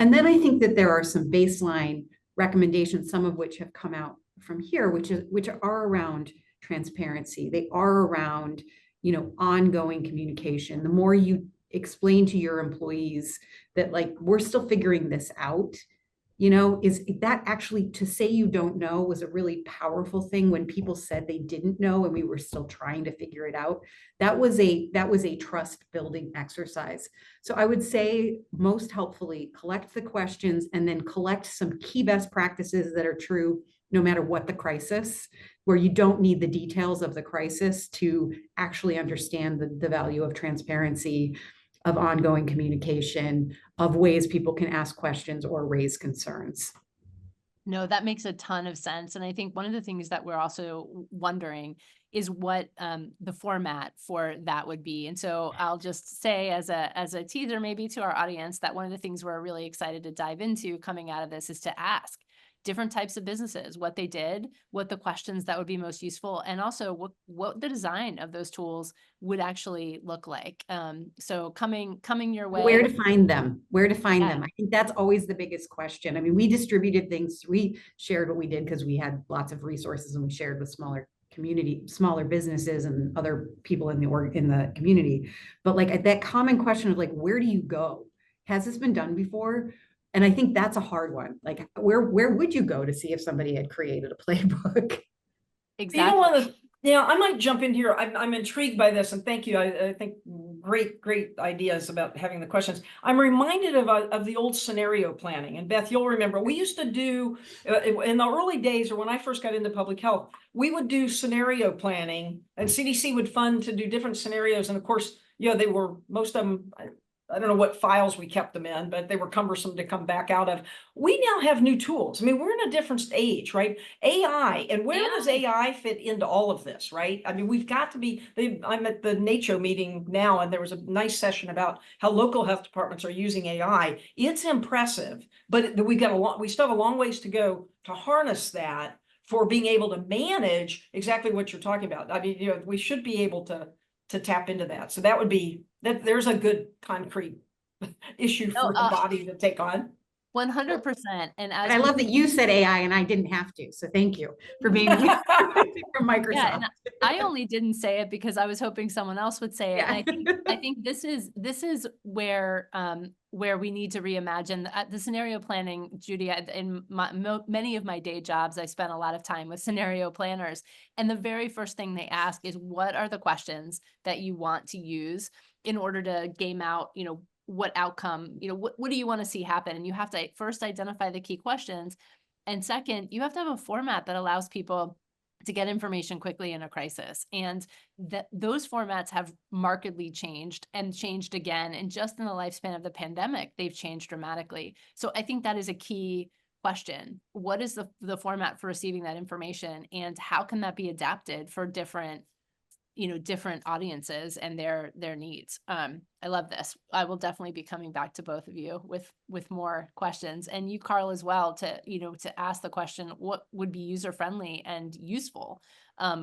And then I think that there are some baseline recommendations, some of which have come out from here, which are around transparency. They are around, ongoing communication. The more you explain to your employees that we're still figuring this out, is that actually, to say you don't know was a really powerful thing when people said they didn't know and we were still trying to figure it out. That was a trust building exercise. So I would say most helpfully collect the questions and then collect some key best practices that are true no matter what the crisis, where you don't need the details of the crisis to actually understand the value of transparency, of ongoing communication, of ways people can ask questions or raise concerns. No, that makes a ton of sense. And I think one of the things that we're also wondering is what the format for that would be. And so I'll just say as a teaser maybe to our audience that one of the things we're really excited to dive into coming out of this is to ask different types of businesses, what they did, what the questions that would be most useful, and also what the design of those tools would actually look like. So coming your way. Where to find them, Yeah. I think that's always the biggest question. I mean, we distributed things, we shared what we did because we had lots of resources and we shared with smaller businesses and other people in the community. But that common question of where do you go? Has this been done before? And I think that's a hard one. Where would you go to see if somebody had created a playbook? Exactly. I might jump in here. I'm intrigued by this, and thank you. I think great ideas about having the questions. I'm reminded of the old scenario planning. And Beth, you'll remember, we used to do, in the early days, or when I first got into public health, we would do scenario planning, and CDC would fund to do different scenarios. And of course, they were, most of them, I don't know what files we kept them in, but they were cumbersome to come back out of. We now have new tools. I mean, we're in a different age, right? AI, and where does AI fit into all of this, right? I mean, we've got to be, I'm at the NACCHO meeting now, and there was a nice session about how local health departments are using AI. It's impressive, but we still have a long ways to go to harness that for being able to manage exactly what you're talking about. I mean, we should be able to tap into that. So that would be, there's a good concrete issue for the body to take on. 100%. And But I love that you said AI and I didn't have to. So thank you for being from Microsoft. Yeah, and I only didn't say it because I was hoping someone else would say it. Yeah. And I think this is where we need to reimagine the scenario planning. Judy, in many of my day jobs, I spent a lot of time with scenario planners, and the very first thing they ask is, what are the questions that you want to use in order to game out, what outcome, what do you want to see happen? And you have to first identify the key questions. And second, you have to have a format that allows people to get information quickly in a crisis. And those formats have markedly changed and changed again. And just in the lifespan of the pandemic, they've changed dramatically. So I think that is a key question. What is the format for receiving that information, and how can that be adapted for different audiences and their needs? I love this. I will definitely be coming back to both of you with more questions, and you, Carl, as well, to ask the question, what would be user friendly and useful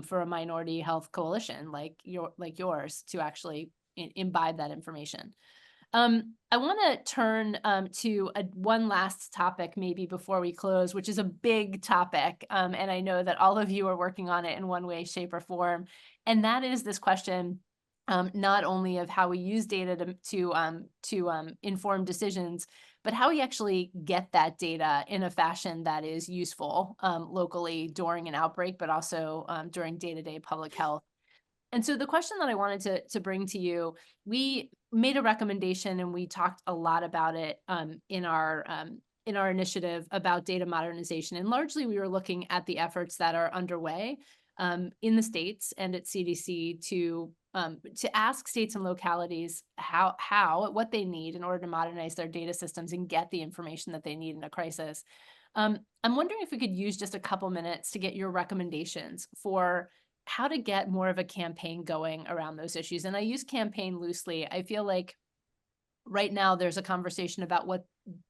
for a minority health coalition like yours to actually imbibe that information. I want to turn to one last topic maybe before we close, which is a big topic. And I know that all of you are working on it in one way, shape, or form. And that is this question, not only of how we use data to inform decisions, but how we actually get that data in a fashion that is useful locally during an outbreak, but also during day-to-day public health. And so the question that I wanted to bring to you, we made a recommendation and we talked a lot about it in our initiative about data modernization. And largely we were looking at the efforts that are underway in the states and at CDC to ask states and localities what they need in order to modernize their data systems and get the information that they need in a crisis. I'm wondering if we could use just a couple minutes to get your recommendations for how to get more of a campaign going around those issues. And I use campaign loosely. I feel like right now there's a conversation about what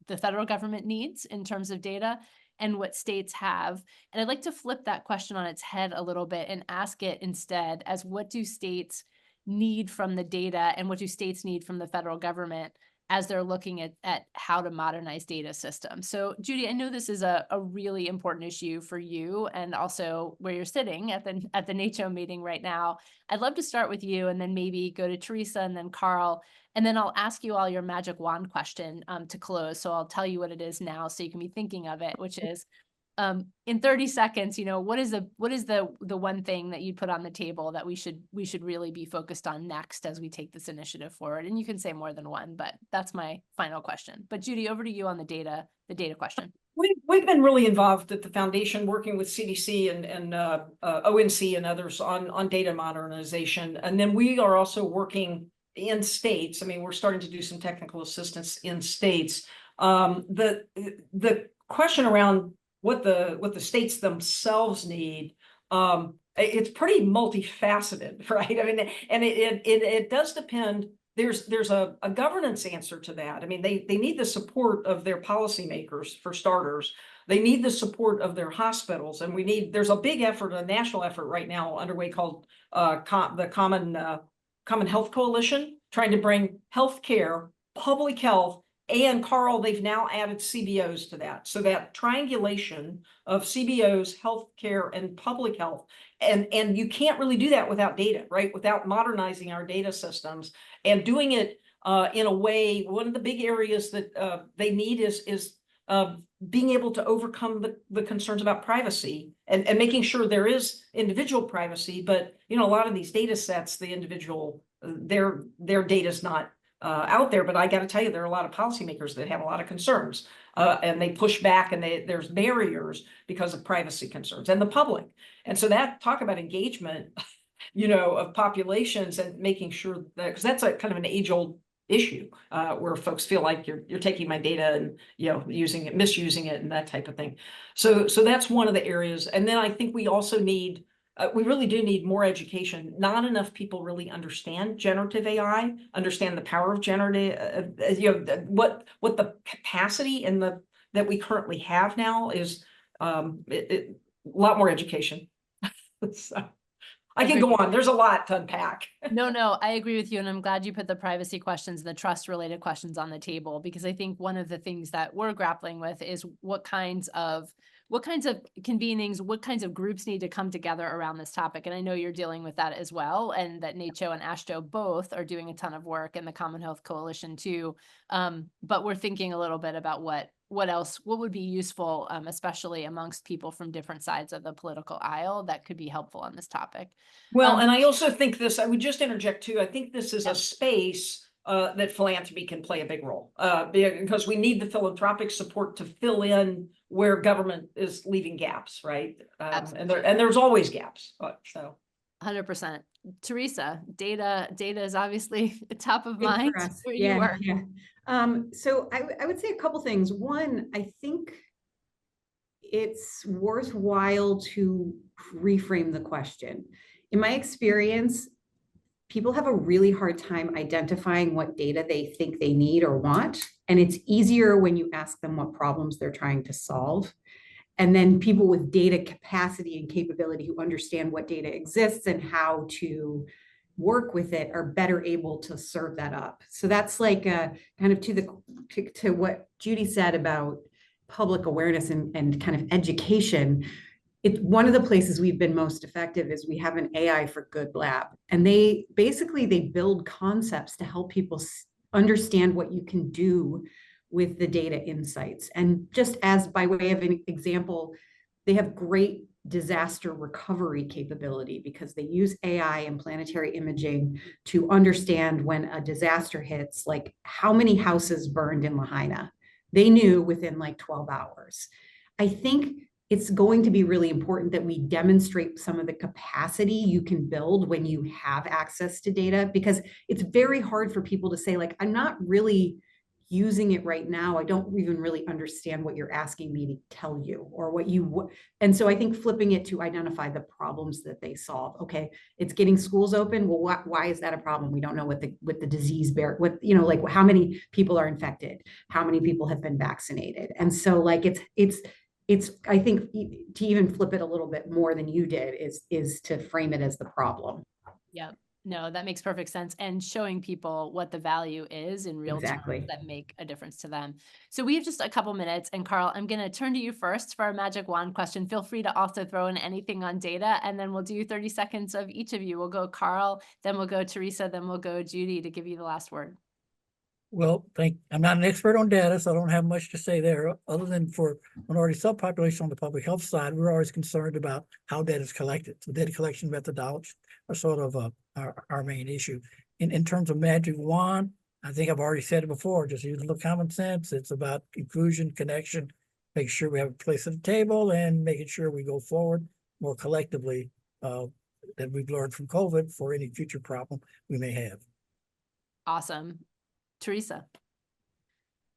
the federal government needs in terms of data and what states have. And I'd like to flip that question on its head a little bit and ask it instead as, what do states need from the data and what do states need from the federal government as they're looking at how to modernize data systems? So Judy, I know this is a really important issue for you and also where you're sitting at the NACCHO meeting right now. I'd love to start with you and then maybe go to Teresa and then Carl, and then I'll ask you all your magic wand question to close. So I'll tell you what it is now so you can be thinking of it, which is, in 30 seconds, what is the one thing that you'd put on the table that we should really be focused on next as we take this initiative forward? And you can say more than one, but that's my final question. But Judy, over to you on the data question. We've been really involved at the foundation working with CDC and ONC and others on data modernization. And then we are also working in states. I mean, we're starting to do some technical assistance in states. The question around what the states themselves need, it's pretty multifaceted, right? I mean, and it does depend. There's a governance answer to that. I mean, they need the support of their policymakers for starters. They need the support of their hospitals, and there's a big effort, a national effort right now underway called the Common Health Coalition, trying to bring healthcare, public health, and Carl, they've now added CBOs to that. So that triangulation of CBOs, healthcare, and public health. And you can't really do that without data, right? Without modernizing our data systems and doing it in a way. One of the big areas that they need is being able to overcome the concerns about privacy and making sure there is individual privacy. But, a lot of these data sets, the individual their data's not out there, but I got to tell you, there are a lot of policymakers that have a lot of concerns, and they push back, and there's barriers because of privacy concerns and the public. And so that talk about engagement, of populations and making sure that, because that's a kind of an age-old issue, where folks feel like you're taking my data and using it, misusing it, and that type of thing. So that's one of the areas. And then I think we also need. We really do need more education. Not enough people really understand generative AI, understand the power of generative, what the capacity and that we currently have now is, a lot more education. So, I can go on. There's a lot to unpack. No, I agree with you. And I'm glad you put the privacy questions and the trust related questions on the table, because I think one of the things that we're grappling with is what kinds of convenings, what kinds of groups need to come together around this topic. And I know you're dealing with that as well, and that NACCHO and AASHTO both are doing a ton of work, and the Common Health Coalition too. But we're thinking a little bit about what would be useful, especially amongst people from different sides of the political aisle, that could be helpful on this topic. Well, and I also think I would just interject too, I think this is Yep. a space that philanthropy can play a big role, because we need the philanthropic support to fill in where government is leaving gaps, right? And there's always gaps, so. 100%. Teresa, data is obviously top of Big for mind us. where you work. So I would say a couple things. One, I think it's worthwhile to reframe the question. In my experience, people have a really hard time identifying what data they think they need or want. And it's easier when you ask them what problems they're trying to solve. And then people with data capacity and capability who understand what data exists and how to work with it are better able to serve that up. So that's like kind of to what Judy said about public awareness and kind of education. One of the places we've been most effective is we have an AI for Good lab, and they build concepts to help people understand what you can do with the data insights. And just as by way of an example, they have great disaster recovery capability because they use AI and planetary imaging to understand when a disaster hits, like how many houses burned in Lahaina. They knew within like 12 hours. I think it's going to be really important that we demonstrate some of the capacity you can build when you have access to data, because it's very hard for people to say, like, I'm not really using it right now. I don't even really understand what you're asking me to tell you or what you, and so I think flipping it to identify the problems that they solve. Okay, it's getting schools open. Well, why is that a problem? We don't know what the disease like how many people are infected, how many people have been vaccinated. And so like it's I think to even flip it a little bit more than you did is to frame it as the problem. Yep. No, that makes perfect sense. And showing people what the value is in real terms that make a difference to them. So we have just a couple minutes, and Carl, I'm going to turn to you first for a magic wand question. Feel free to also throw in anything on data, and then we'll do 30 seconds of each of you. We'll go Carl, then we'll go Teresa, then we'll go Judy to give you the last word. Well, I'm not an expert on data, so I don't have much to say there, other than for minority subpopulation on the public health side, we're always concerned about how data is collected. So data collection methodologies are sort of our main issue. In terms of magic wand, I think I've already said it before, just use a little common sense. It's about inclusion, connection, making sure we have a place at the table, and making sure we go forward more collectively that we've learned from COVID for any future problem we may have. Awesome. Teresa.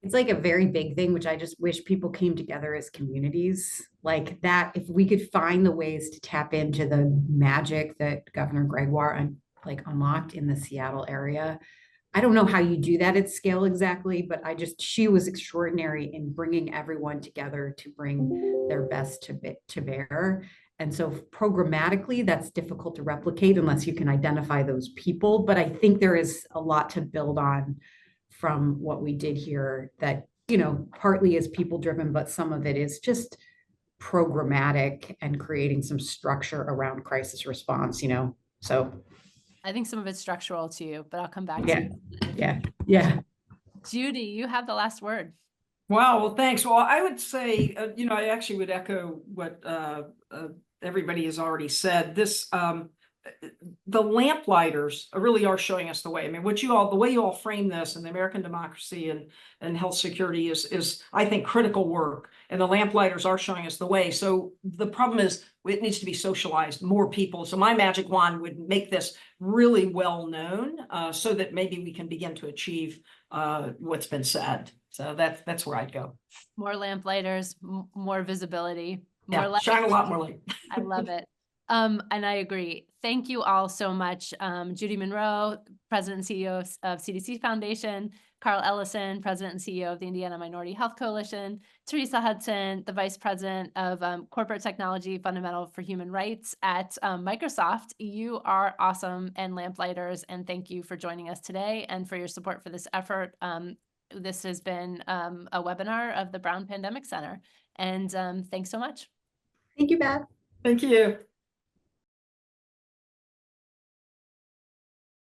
It's like a very big thing, which I just wish people came together as communities like that. If we could find the ways to tap into the magic that Governor Gregoire unlocked in the Seattle area. I don't know how you do that at scale exactly, but she was extraordinary in bringing everyone together to bring their best to bear. And so programmatically, that's difficult to replicate unless you can identify those people. But I think there is a lot to build on from what we did here that, partly is people driven, but some of it is just programmatic and creating some structure around crisis response, so. I think some of it's structural too, but I'll come back to you. Yeah. Judy, you have the last word. Wow. Well, thanks. Well, I would say, I actually would echo what everybody has already said. This the lamplighters really are showing us the way. I mean, the way you all frame this and the American democracy and health security is, I think, critical work. And the lamplighters are showing us the way. So the problem is it needs to be socialized, more people. So my magic wand would make this really well known, so that maybe we can begin to achieve what's been said. So that's where I'd go. More lamplighters, more visibility, more Yeah, light. shine a lot more light. I love it. And I agree. Thank you all so much. Judy Monroe, President and CEO of CDC Foundation, Carl Ellison, President and CEO of the Indiana Minority Health Coalition, Teresa Hudson, the Vice President of Corporate Technology Fundamental for Human Rights at Microsoft. You are awesome, and lamplighters, and thank you for joining us today and for your support for this effort. This has been a webinar of the Brown Pandemic Center, and thanks so much. Thank you, Beth. Thank you.